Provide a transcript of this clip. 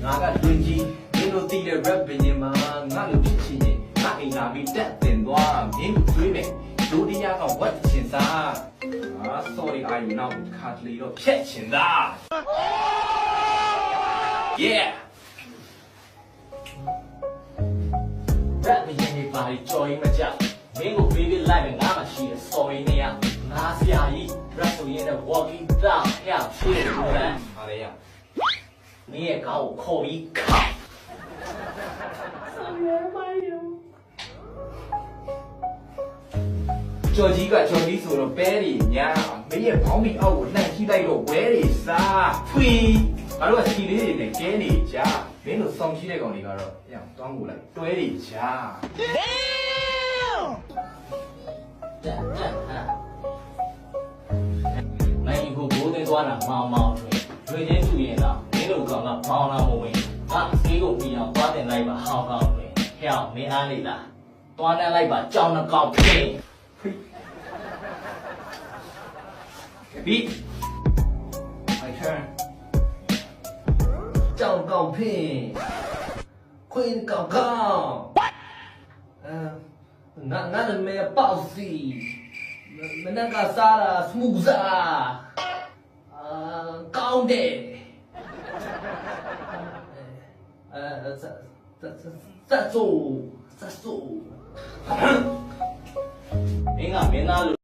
나가 왠지 너로 뛰는 랩이니만 나는 피치니 나 이남이 떼된 놔 민우 dreaming 로디아가 왔친다 아 sorry I now 카틀리로 피친다 yeah 랩이니 바리 조이 맞아 민우 baby live 나만 시에 sorry 내야 나 시야이 랩소리는 walking down 야 시에 그래 아래야 你也搞我扣一靠！这几个叫你说的白的娘，没也跑你哦，那期待个歪的啥？呸！啊，如果提的人给你家，没有送起来讲你个了，让端过来对你家。那一个不能端了，毛毛吹，吹点注意了。တို့ကောင်ကပေါင်းလာမဝင်ငါဈေးကိုပြီးအောင်သွားတင်လိုက်ပါဟောင်းဟောင်းတွင်ဟဲ့အောင်မင်းအားလေလားသွားတန်းလိုက်ပါကြောင်နှကောင်ဖင်းကပိ my turn ကြောင်ကောင်ဖင်းခွင်းကောင်ကောင်ငါလည်းမဲပေါ့စီမနက်ကစားတာစမူစာကောင်းတယ်再做，မင်းကမင်းသားလို့